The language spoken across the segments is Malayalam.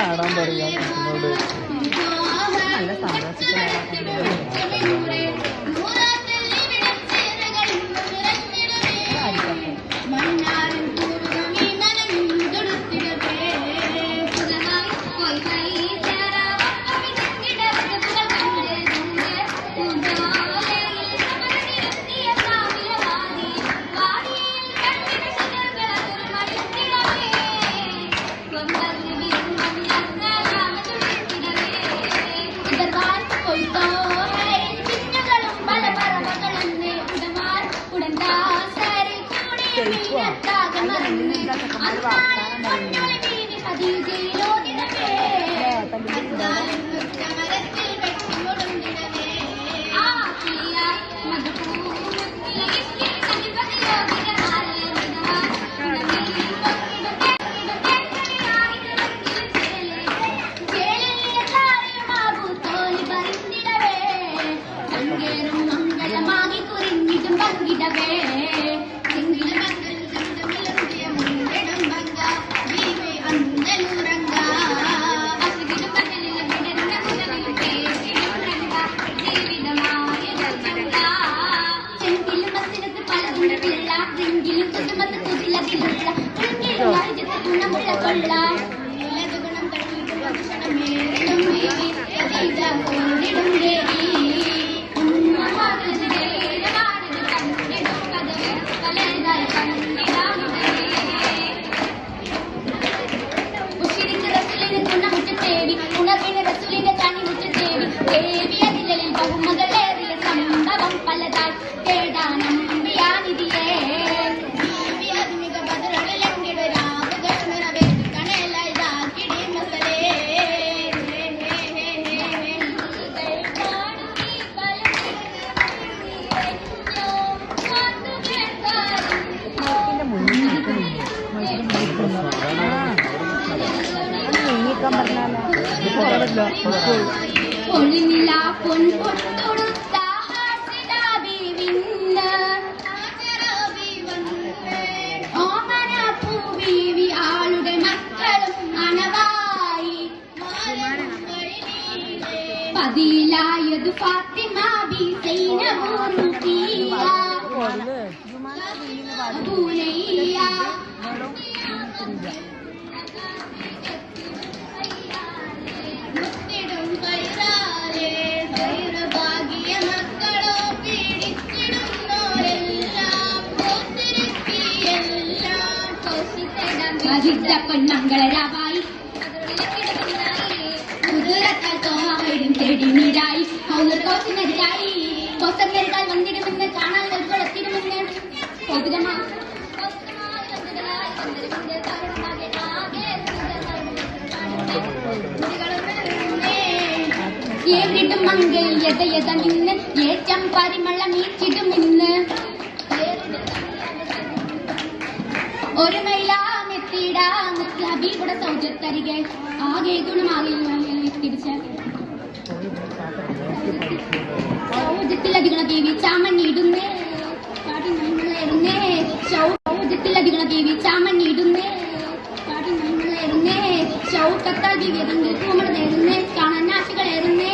ആടാൻ പറയാം എന്നോട് നല്ല Fadilayadu Fatima bi Zainabu Ruqiyya Bunayya Muttidum kairale Zairabhagiya makkalo Pidittidunnolellam Kothirikiyellam Kosithedam Ajidappan Mangalaravayi ായി കൊത്തങ്ങരുതാൽ വന്നിടുമെന്ന് കാണാൻ എത്തിടുമെന്ന് ഏറിടും മങ്കിൽ യഥയഥ നിന്ന് ഏറ്റം പരിമളം ഈച്ചിടുമെന്ന് ഒരു മൈലാമെത്തിടാം ഹബീബുടെ സൗജത്തരികെ ആകെ ഗുണമാകെ തിരിച്ച സൗജത്തിലധികം ദേവി ചാമണ്ണിടുന്നേ പാടി നമ്മളേറുന്നേ സൗജത്തിലധികം ദേവി ചാമണ്ണിടുന്നേ പാടി നമ്മളേറുന്നേ ചൗക്കത്താൽ ദിവ്യതങ്ങൾ കൂമടേറുന്നേ കാണാൻ നാശികളേറുന്നേ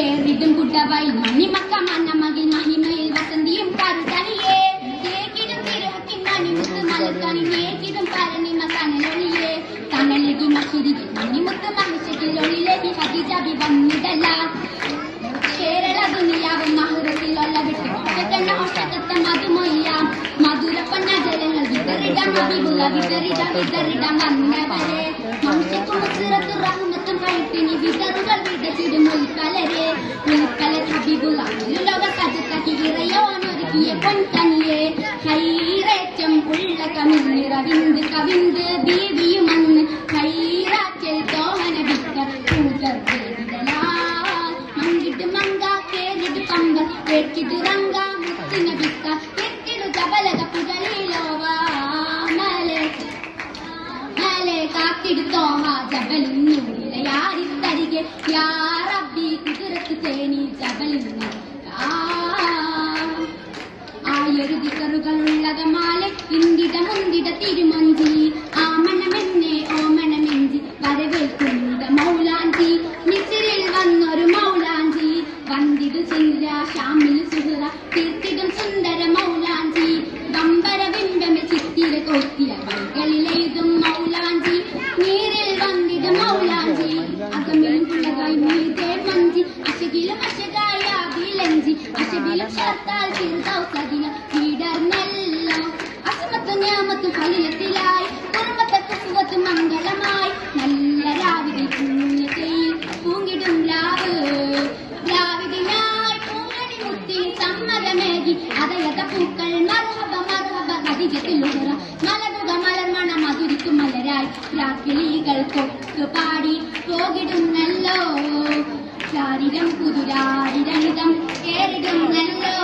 ഏറിടും കുട്ടവായി മണിമക്ക മന്നമകിൽ മഹിമയിൽ വസന്തിയും കരുതലിയേ തേക്കിടും തിരുഹക്കിന്നാനി മുത്ത് മലക്കാനി നേക്കിടും പരണിമ കനലൊളിയേ കനലകി മഷിരികി മണിമുത്ത് മനുഷ്യത്തിലൊളിലേക്ക് ഹദിജാബി വന്നിടല കേരള ദുനിയാവും മഹുരത്തിലുള്ള വിട്ടുകെട്ട ഒട്ടകത്ത മധുമൊയ്യാം മധുരപ്പന്ന ജലങ്ങൾ വിതറിടം അഭിമുഖ വിതറിടം വന്നവരെ മനുഷ്യക്കും മുസിറത്തും റഹ്മത്തും കഴുത്തിന് വിതറുകൾ വിതച്ചിടും ഉൾക്കലരെ ഉൾക്കല ഹബീബുള്ള ലോക സജത്താക്കി ഇറയോനൊരുക്കിയ പൊൻതനിയെ ഹൈറേറ്റം ഉള്ള കമിന്നിറവിന്ത് കവിന്ത് ബീവിയുമന്ന് ഹൈറാറ്റൽ തോഹന വിത്ത കൂട്ടർ മങ്കിട്ട് മങ്ക കേറിട്ട് പമ്പ കേട്ടിട്ട് റങ്ക മുത്തിന വിത്ത കെട്ടിടു ചപലക പുകളിലോവാ മലേ മലേ കാത്തിടുത്തോ ആ ജബലിന്നൂരിലയാരിത്തരികെ യാ റബ്ബി കുതിരത്ത് തേനി ജബലിന്ന് ആയൊരു ദിക്കറുകളുള്ളകമാലെ ഇന്തിട മുന്തിട തിരുമഞ്ചി ആമണമെന്നെ ഓമണമെഞ്ചി വരവേൽക്കുന്നിട മൗലാഞ്ചി മിസിറിൽ വന്നൊരു മൗലാഞ്ചി വന്തിട് സുന്ദര ഷാമിൽ സുഹറ തീർത്തിടും സുന്ദര മൗലാഞ്ചി വമ്പര ബിംബമെ ചിത്തിര കൊത്തിയ വഴികളിലെഴുതും മൗലാഞ്ചി നീരിൽ വന്നിട മൗലാഞ്ചി അകമിലും കുളകായി മീതേ മഞ്ചി അശകിലും അശകായി ആദിലഞ്ചി അശബിലും ഷർത്താൽ ചിന്തൗസദിന വിടർന്നല്ലോ അസമത്തു ഞാമത്തു ഫലിലത്തിലായി കുറുമത്തെ കുസുവത്ത് മംഗളമായി നല്ല രാവിലെ പുണ്യത്തിൽ പൂങ്കിടും രാവിടിനായി പൂങ്കണി മുത്തി സമ്മതമേകി അതയത പൂക്കൾ മർഹബ മർഹബ നദികത്തിലുറ മലരുക മലർമണ മധുരിക്കു മലരായി രാക്കിളികൾ കൊക്ക് പാടി പോകിടുന്നല്ലോ ശാരീരം കുതിരാരിരണിതം കേറിടുന്നല്ലോ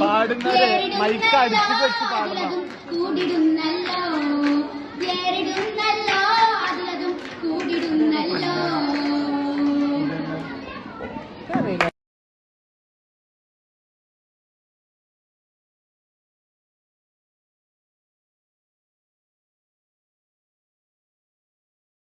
പാടുന്നത് മൈക്ക് അടിച്ചു വെച്ച് പാടുന്ന കൂടിടുന്നല്ലോ കേറിടുന്നല്ലോ